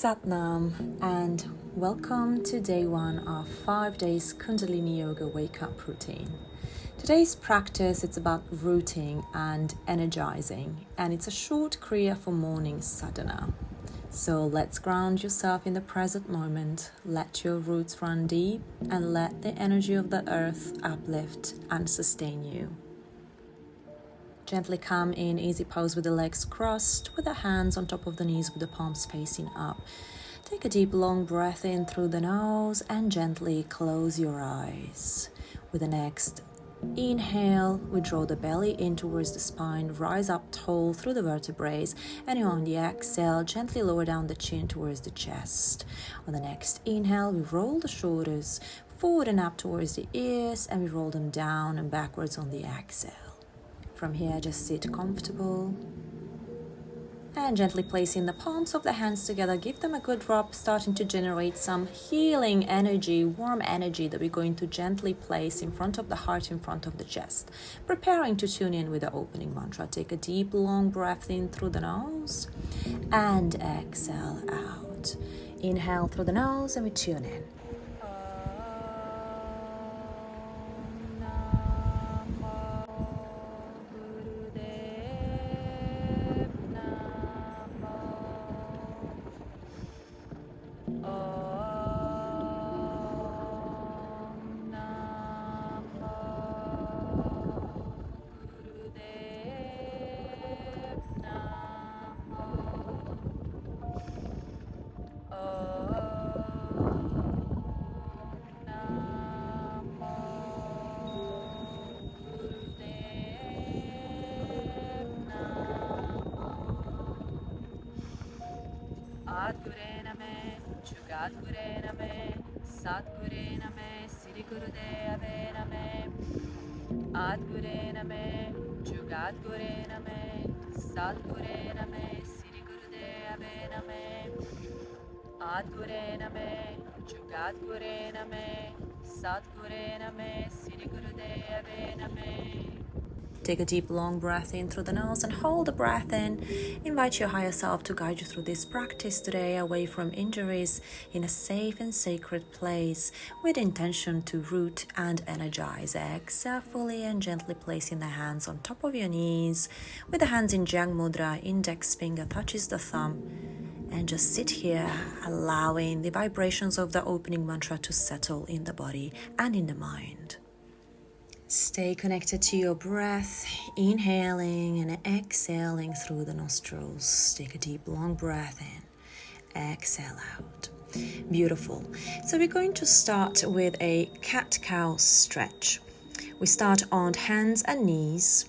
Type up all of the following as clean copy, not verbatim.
Satnam and welcome to day 1 of 5 days Kundalini Yoga wake-up routine. Today's practice it's about rooting and energizing, and it's a short Kriya for morning Sadhana. So let's ground yourself in the present moment, let your roots run deep and let the energy of the earth uplift and sustain you. Gently come in easy pose with the legs crossed, with the hands on top of the knees with the palms facing up. Take a deep long breath in through the nose and gently close your eyes. With the next inhale, we draw the belly in towards the spine, rise up tall through the vertebrae, and on the exhale, gently lower down the chin towards the chest. On the next inhale, we roll the shoulders forward and up towards the ears, and we roll them down and backwards on the exhale. From here, just sit comfortable and gently placing the palms of the hands together, give them a good rub, starting to generate some healing energy, warm energy that we're going to gently place in front of the heart, in front of the chest. Preparing to tune in with the opening mantra. Take a deep, long breath in through the nose and exhale out. Inhale through the nose and we tune in. Adgure name, Jugadgure name, Sadgure name, Sirigurudeve name. Adgure name, Jugadgure name, Sadgure name, Sirigurudeve name. Adgure name, Jugadgure name, Sadgure name, Sirigurudeve name. Take a deep, long breath in through the nose and hold the breath in. Invite your higher self to guide you through this practice today, away from injuries, in a safe and sacred place, with intention to root and energize. Exhale fully and gently placing the hands on top of your knees, with the hands in Jang Mudra, index finger touches the thumb, and just sit here, allowing the vibrations of the opening mantra to settle in the body and in the mind. Stay connected to your breath, inhaling and exhaling through the nostrils. Take a deep, long breath in, exhale out. Beautiful. So we're going to start with a cat-cow stretch. We start on hands and knees.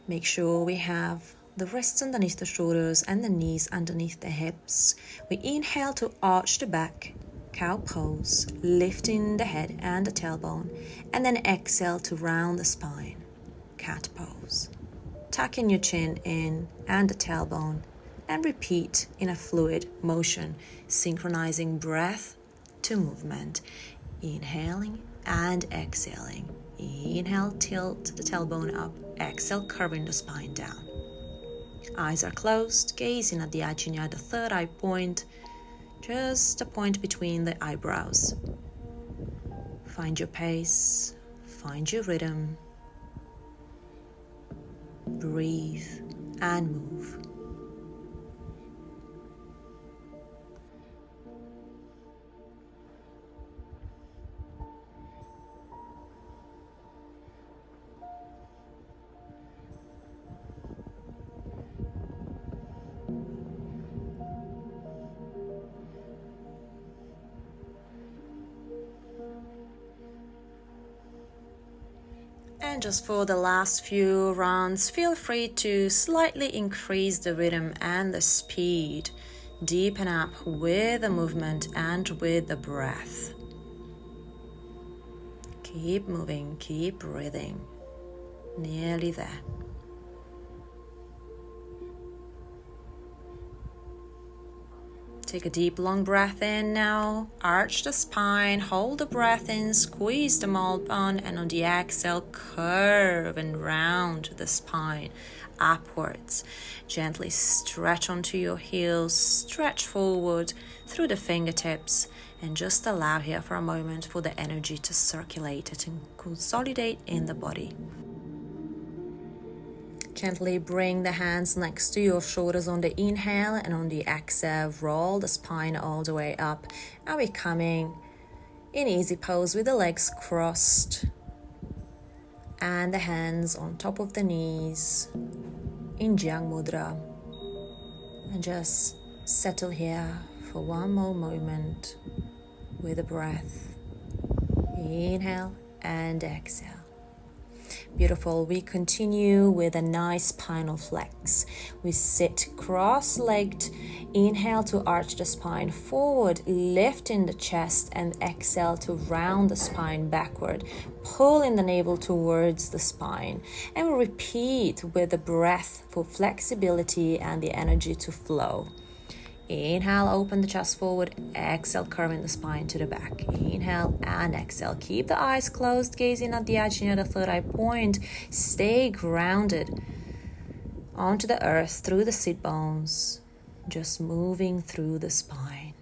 Make sure we have the wrists underneath the shoulders and the knees underneath the hips. We inhale to arch the back, cow pose, lifting the head and the tailbone, and then exhale to round the spine, cat pose. Tucking your chin in and the tailbone, and repeat in a fluid motion, synchronizing breath to movement, inhaling and exhaling. Inhale, tilt the tailbone up, exhale, curving the spine down. Eyes are closed, gazing at the ajna, the third eye point, just a point between the eyebrows. Find your pace, find your rhythm. Breathe and move. And just for the last few rounds, feel free to slightly increase the rhythm and the speed. Deepen up with the movement and with the breath. Keep moving, keep breathing. Nearly there. Take a deep, long breath in now. Arch the spine, hold the breath in, squeeze the mole bone, and on the exhale, curve and round the spine. upwards. Gently stretch onto your heels, stretch forward through the fingertips, and just allow here for a moment for the energy to circulate and consolidate in the body. Gently bring the hands next to your shoulders on the inhale, and on the exhale, roll the spine all the way up. And we're coming in easy pose with the legs crossed and the hands on top of the knees in Jyang Mudra. And just settle here for one more moment with a breath. Inhale and exhale. Beautiful. We continue with a nice spinal flex. We sit cross-legged. Inhale to arch the spine forward, lifting the chest, and exhale to round the spine backward, pulling the navel towards the spine. And we repeat with the breath for flexibility and the energy to flow. Inhale, open the chest forward. Exhale, curving the spine to the back. Inhale and exhale. Keep the eyes closed, gazing at the edge near the third eye point. Stay grounded onto the earth through the sit bones, just moving through the spine.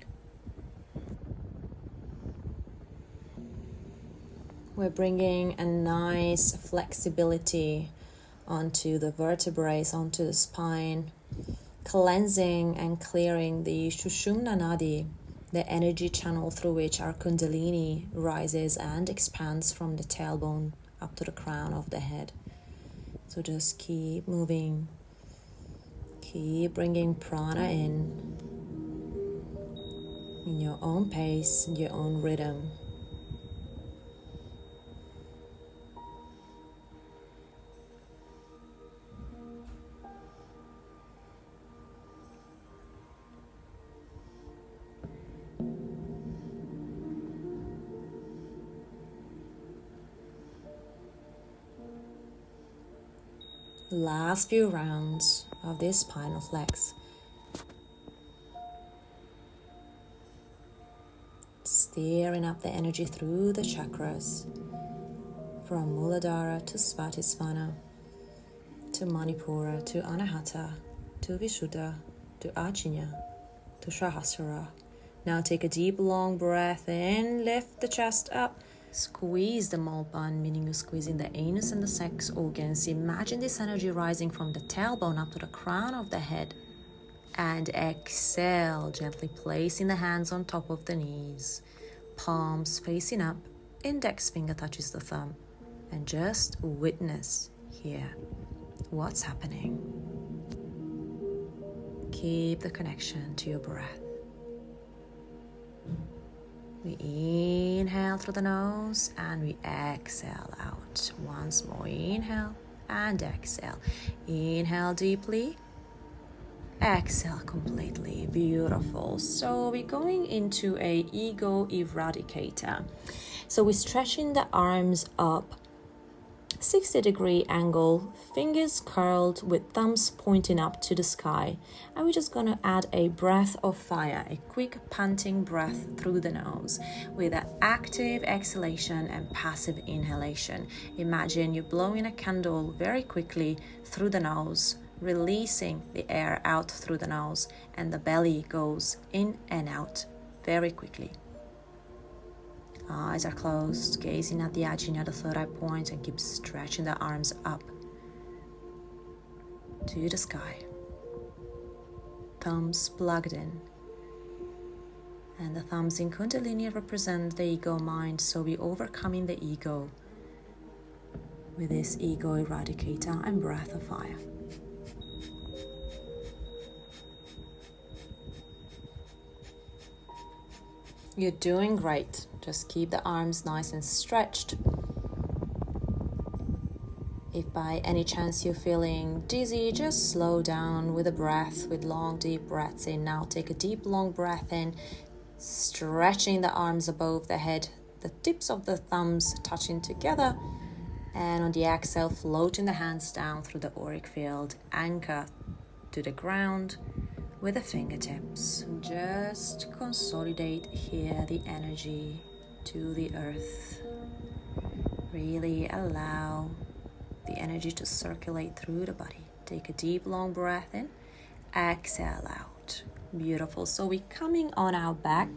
We're bringing a nice flexibility onto the vertebrae, onto the spine, cleansing and clearing the Sushumna Nadi, the energy channel through which our Kundalini rises and expands from the tailbone up to the crown of the head. So just keep moving, keep bringing prana in your own pace, in your own rhythm. Last few rounds of this spinal flex. Stirring up the energy through the chakras, from Muladhara to Svatisthana, to Manipura, to Anahata, to Vishuddha, to Ajna, to Sahasrara. Now take a deep long breath in, lift the chest up. Squeeze the Malpan, meaning you're squeezing the anus and the sex organs. Imagine this energy rising from the tailbone up to the crown of the head. And exhale, gently placing the hands on top of the knees. Palms facing up, index finger touches the thumb. And just witness here what's happening. Keep the connection to your breath. We inhale through the nose and we exhale out. Once more, inhale and exhale. Inhale deeply, exhale completely. Beautiful. So we're going into a ego eradicator. So we're stretching the arms up, 60-degree angle, fingers curled with thumbs pointing up to the sky. And we're just going to add a breath of fire, a quick panting breath through the nose with an active exhalation and passive inhalation. Imagine you're blowing a candle very quickly through the nose, releasing the air out through the nose, and the belly goes in and out very quickly. Eyes are closed, gazing at the ajna, the third eye point, and keep stretching the arms up to the sky. Thumbs plugged in. And the thumbs in Kundalini represent the ego mind, so we're overcoming the ego with this ego eradicator and breath of fire. You're doing great. Just keep the arms nice and stretched. If by any chance you're feeling dizzy, just slow down with a breath, with long deep breaths in. Now take a deep long breath in, stretching the arms above the head, the tips of the thumbs touching together, and on the exhale, floating the hands down through the auric field, anchor to the ground with the fingertips. Just consolidate here the energy to the earth. Really allow the energy to circulate through the body. Take a deep, long breath in. Exhale out. Beautiful. So we're coming on our back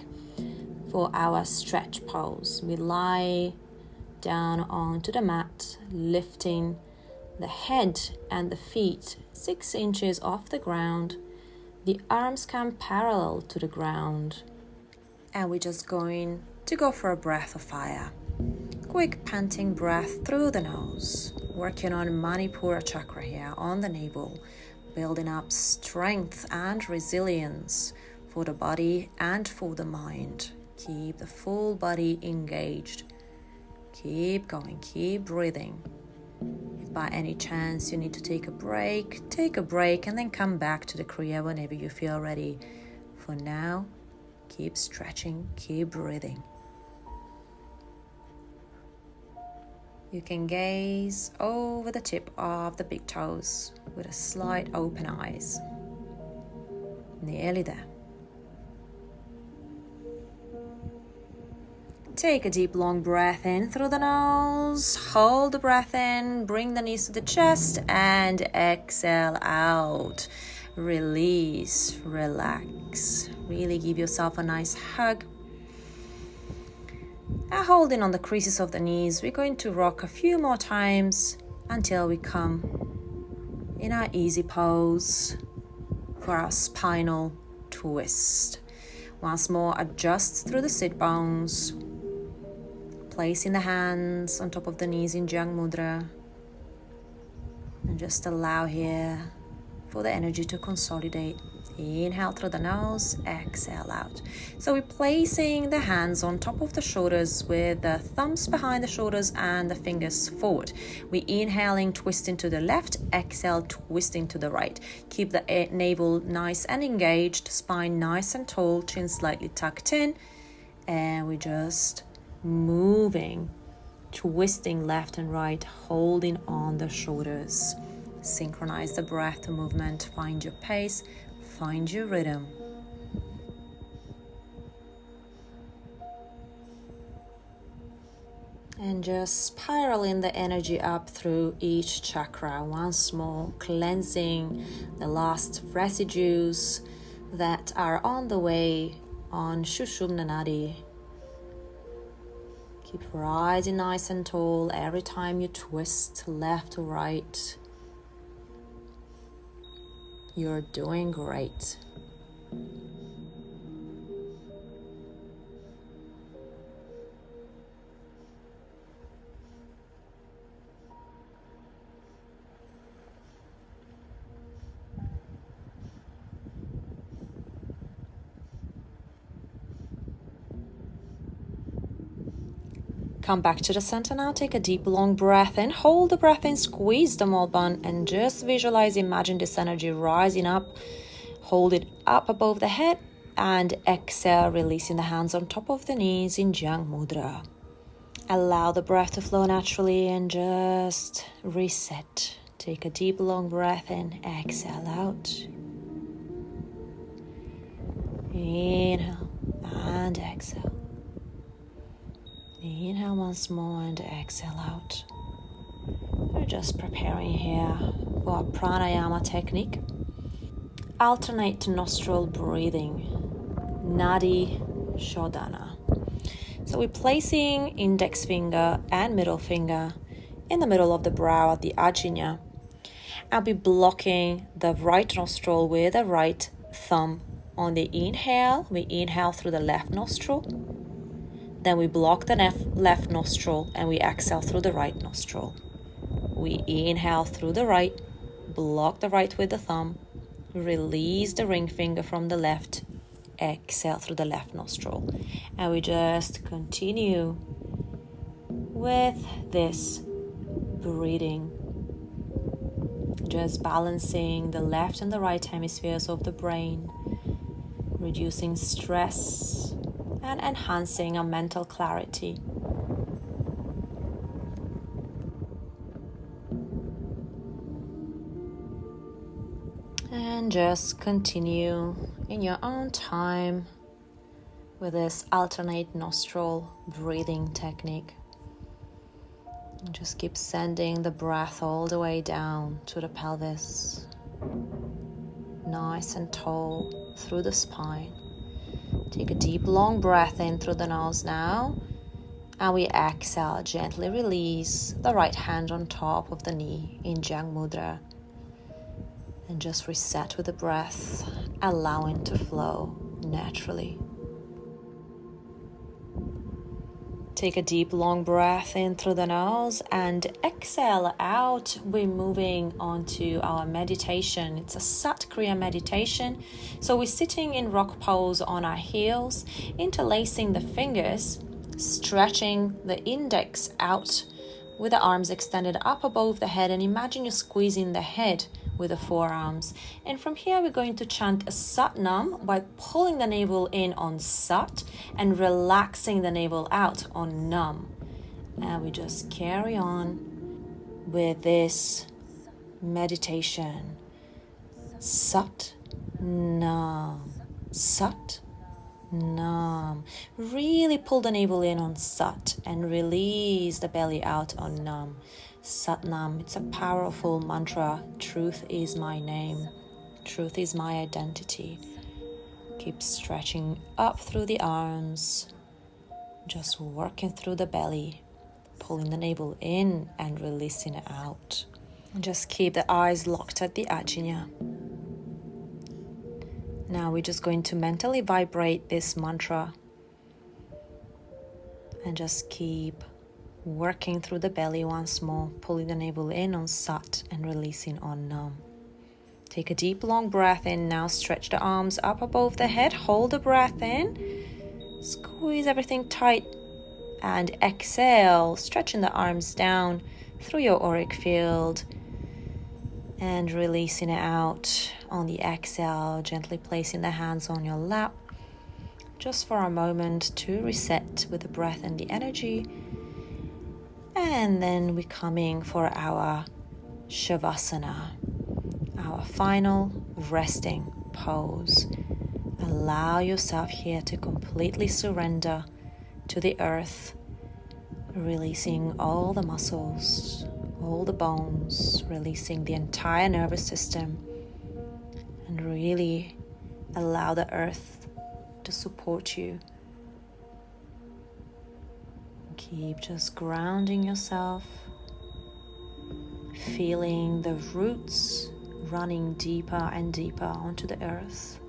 for our stretch pose. We lie down onto the mat, lifting the head and the feet 6 inches off the ground. The arms come parallel to the ground. And we're just going to go for a breath of fire. Quick panting breath through the nose. Working on Manipura chakra here on the navel. Building up strength and resilience for the body and for the mind. Keep the full body engaged. Keep going, keep breathing. If by any chance you need to take a break and then come back to the Kriya whenever you feel ready. For now, keep stretching, keep breathing. You can gaze over the tip of the big toes with a slight open eyes. Nearly there. Take a deep, long breath in through the nose. Hold the breath in. Bring the knees to the chest and exhale out. Release, relax. Really give yourself a nice hug. And holding on the creases of the knees, we're going to rock a few more times until we come in our easy pose for our spinal twist. Once more, adjust through the sit bones. Placing the hands on top of the knees in Jang Mudra. And just allow here for the energy to consolidate. Inhale through the nose, exhale out. So we're placing the hands on top of the shoulders with the thumbs behind the shoulders and the fingers forward. We're inhaling, twisting to the left, exhale, twisting to the right. Keep the navel nice and engaged, spine nice and tall, chin slightly tucked in. And we're just moving, twisting left and right, holding on the shoulders. Synchronize the breath to movement, find your pace, find your rhythm. And just spiraling the energy up through each chakra once more, cleansing the last residues that are on the way on Sushumna Nadi. Keep rising nice and tall every time you twist left to right. You're doing great. Come back to the center now. Take a deep, long breath in. Hold the breath in. Squeeze the mole bone and just visualize, imagine this energy rising up. Hold it up above the head and exhale, releasing the hands on top of the knees in Jang Mudra. Allow the breath to flow naturally and just reset. Take a deep, long breath in. Exhale out. Inhale and exhale. Inhale once more and exhale out. We're just preparing here for a pranayama technique. Alternate nostril breathing, Nadi Shodhana. So we're placing index finger and middle finger in the middle of the brow at the Ajna. I'll be blocking the right nostril with the right thumb. On the inhale, we inhale through the left nostril. Then we block the left nostril and we exhale through the right nostril. We inhale through the right, block the right with the thumb, release the ring finger from the left, exhale through the left nostril. And we just continue with this breathing, just balancing the left and the right hemispheres of the brain, reducing stress and enhancing our mental clarity. And just continue in your own time with this alternate nostril breathing technique. And just keep sending the breath all the way down to the pelvis. Nice and tall through the spine. Take a deep, long breath in through the nose now. And we exhale, gently release the right hand on top of the knee in Jang Mudra. And just reset with the breath, allowing to flow naturally. Take a deep, long breath in through the nose and exhale out. We're moving on to our meditation. It's a Sat Kriya meditation. So we're sitting in rock pose on our heels, interlacing the fingers, stretching the index out with the arms extended up above the head, and imagine you're squeezing the head with the forearms. And from here we're going to chant a Sat Nam by pulling the navel in on Sat and relaxing the navel out on Nam. And we just carry on with this meditation. Sat Nam, Sat Nam. Really pull the navel in on Sat and release the belly out on Nam. Sat Nam, it's a powerful mantra. Truth is my name. Truth is my identity. Keep stretching up through the arms. Just working through the belly. Pulling the navel in and releasing it out. And just keep the eyes locked at the Ajna. Now we're just going to mentally vibrate this mantra. And just keep working through the belly once more, pulling the navel in on Sat and releasing on Nam. Take a deep, long breath in now. Stretch the arms up above the head. Hold the breath in. Squeeze everything tight. And exhale, stretching the arms down through your auric field. And releasing it out on the exhale, gently placing the hands on your lap. Just for a moment to reset with the breath and the energy. And then we're coming for our Shavasana, our final resting pose. Allow yourself here to completely surrender to the earth, releasing all the muscles, all the bones, releasing the entire nervous system, and really allow the earth to support you. Keep just grounding yourself, feeling the roots running deeper and deeper onto the earth,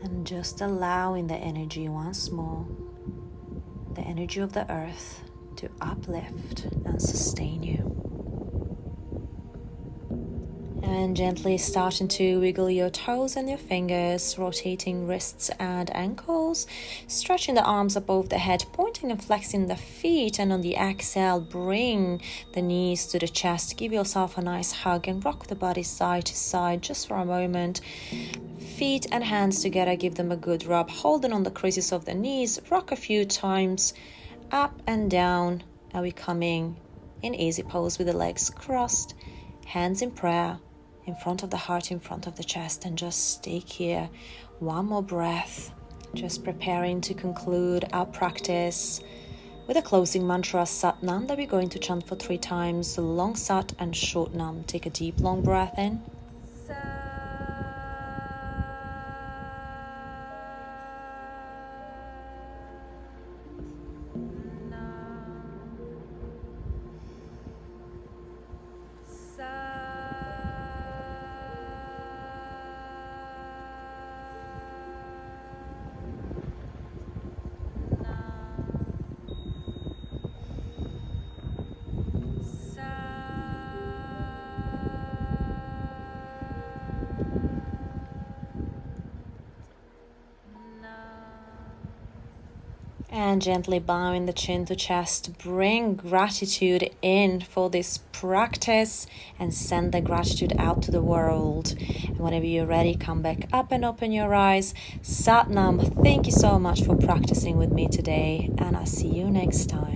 and just allowing the energy once more, the energy of the earth, to uplift and sustain you. And gently starting to wiggle your toes and your fingers, rotating wrists and ankles, stretching the arms above the head, pointing and flexing the feet, and on the exhale, bring the knees to the chest. Give yourself a nice hug and rock the body side to side just for a moment. Feet and hands together, give them a good rub, holding on the creases of the knees, rock a few times, up and down. Are we coming in easy pose with the legs crossed, hands in prayer, in front of the heart, in front of the chest, and just stay here. One more breath, just preparing to conclude our practice with a closing mantra, Sat Nam, that we're going to chant for 3 times, long Sat and short Nam. Take a deep, long breath in. And gently bowing the chin to chest, bring gratitude in for this practice and send the gratitude out to the world. And whenever you're ready, come back up and open your eyes. Sat Nam, thank you so much for practicing with me today, and I'll see you next time.